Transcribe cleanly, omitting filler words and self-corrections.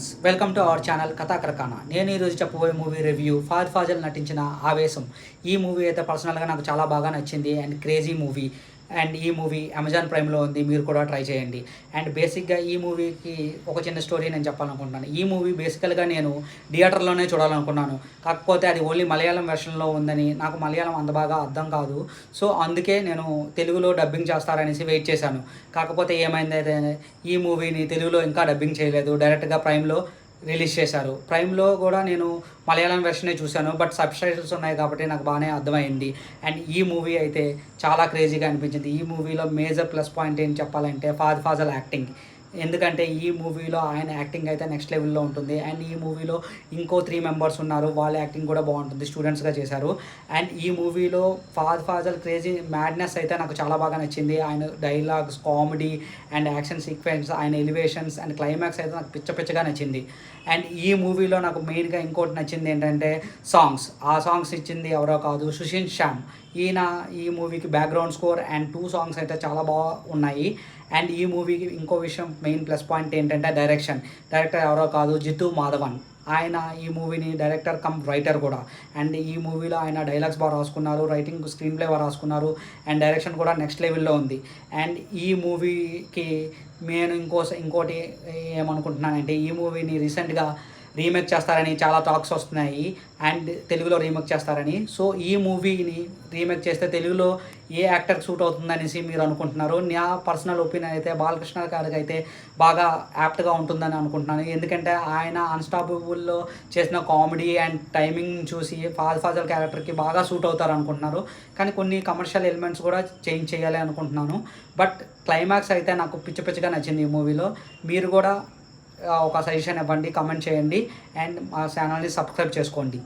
Friends, welcome to our channel కథాకరకాన. నేను ఈరోజు చెప్పబోయే మూవీ రివ్యూ ఫహద్ ఫాజిల్ నటించిన ఆవేశం. ఈ మూవీ అయితే పర్సనల్గా నాకు చాలా బాగా నచ్చింది అండ్ క్రేజీ మూవీ. అండ్ ఈ మూవీ అమెజాన్ ప్రైమ్లో ఉంది, మీరు కూడా ట్రై చేయండి. అండ్ బేసిక్గా ఈ మూవీకి ఒక చిన్న స్టోరీ నేను చెప్పాలనుకుంటున్నాను. ఈ మూవీ బేసికల్గా నేను థియేటర్లోనే చూడాలనుకున్నాను, కాకపోతే అది ఓన్లీ మలయాళం వెర్షన్లో ఉందని నాకు మలయాళం అంత బాగా అర్థం కాదు. సో అందుకే నేను తెలుగులో డబ్బింగ్ చేస్తారనేసి వెయిట్ చేశాను. కాకపోతే ఏమైందైతే ఈ మూవీని తెలుగులో ఇంకా డబ్బింగ్ చేయలేదు, డైరెక్ట్గా ప్రైమ్లో రిలీజ్ చేశారు. ప్రైమ్లో కూడా నేను మలయాళం వెర్షనే చూశాను, బట్ సబ్‌టైటిల్స్ ఉన్నాయి కాబట్టి నాకు బాగానే అర్థమైంది. అండ్ ఈ మూవీ అయితే చాలా క్రేజీగా అనిపించింది. ఈ మూవీలో మేజర్ ప్లస్ పాయింట్ ఏం చెప్పాలంటే ఫహద్ ఫాజిల్ యాక్టింగ్. ఎందుకంటే ఈ మూవీలో ఆయన యాక్టింగ్ అయితే నెక్స్ట్ లెవెల్లో ఉంటుంది. అండ్ ఈ మూవీలో ఇంకో 3 మెంబర్స్ ఉన్నారు, వాళ్ళ యాక్టింగ్ కూడా బాగుంటుంది, స్టూడెంట్స్గా చేశారు. అండ్ ఈ మూవీలో ఫహద్ ఫాజిల్ క్రేజీ మ్యాడ్నెస్ అయితే నాకు చాలా బాగా నచ్చింది. ఆయన dialogues, comedy and action sequence, ఆయన ఎలివేషన్స్ అండ్ క్లైమాక్స్ అయితే నాకు పిచ్చగా నచ్చింది. అండ్ ఈ మూవీలో నాకు మెయిన్గా ఇంకోటి నచ్చింది ఏంటంటే సాంగ్స్. ఆ సాంగ్స్ ఇచ్చింది ఎవరో కాదు, సుషింత్ శ్యామ్. ఈయన ఈ మూవీకి బ్యాక్గ్రౌండ్ స్కోర్ అండ్ 2 సాంగ్స్ అయితే చాలా బాగా ఉన్నాయి. అండ్ ఈ మూవీకి ఇంకో విషయం మెయిన్ ప్లస్ పాయింట్ ఏంటంటే డైరెక్టర్ ఎవరో కాదు, జితు మాధవన్. ఆయన ఈ మూవీని డైరెక్టర్ కమ్ రైటర్ కూడా. అండ్ ఈ మూవీలో ఆయన డైలాగ్స్ బాగా రాసుకున్నారు, రైటింగ్ స్క్రీన్ ప్లే బాగా రాసుకున్నారు అండ్ డైరెక్షన్ కూడా నెక్స్ట్ లెవెల్లో ఉంది. అండ్ ఈ మూవీకి నేను ఇంకోటి ఏమనుకుంటున్నానంటే, ఈ మూవీని రీసెంట్గా రీమేక్ చేస్తారని చాలా టాక్స్ వస్తున్నాయి అండ్ తెలుగులో రీమేక్ చేస్తారని. సో ఈ మూవీని రీమేక్ చేస్తే తెలుగులో ఏ యాక్టర్ సూట్ అవుతుందనేసి మీరు అనుకుంటున్నారు. నా పర్సనల్ ఒపీనియన్ అయితే బాలకృష్ణ గారికి అయితే బాగా యాప్ట్గా ఉంటుందని అనుకుంటున్నాను. ఎందుకంటే ఆయన అన్స్టాపబుల్లో చేసిన కామెడీ అండ్ టైమింగ్ చూసి ఫహద్ ఫాజిల్ క్యారెక్టర్కి బాగా సూట్ అవుతారు అనుకుంటున్నారు. కానీ కొన్ని కమర్షియల్ ఎలిమెంట్స్ కూడా చేంజ్ చేయాలి అనుకుంటున్నాను. బట్ క్లైమాక్స్ అయితే నాకు పిచ్చిగా నచ్చింది ఈ మూవీలో. మీరు కూడా ఒక సజెషన్ ఇవ్వండి, కామెంట్ చేయండి అండ్ మా ఛానల్ని సబ్స్క్రైబ్ చేసుకోండి.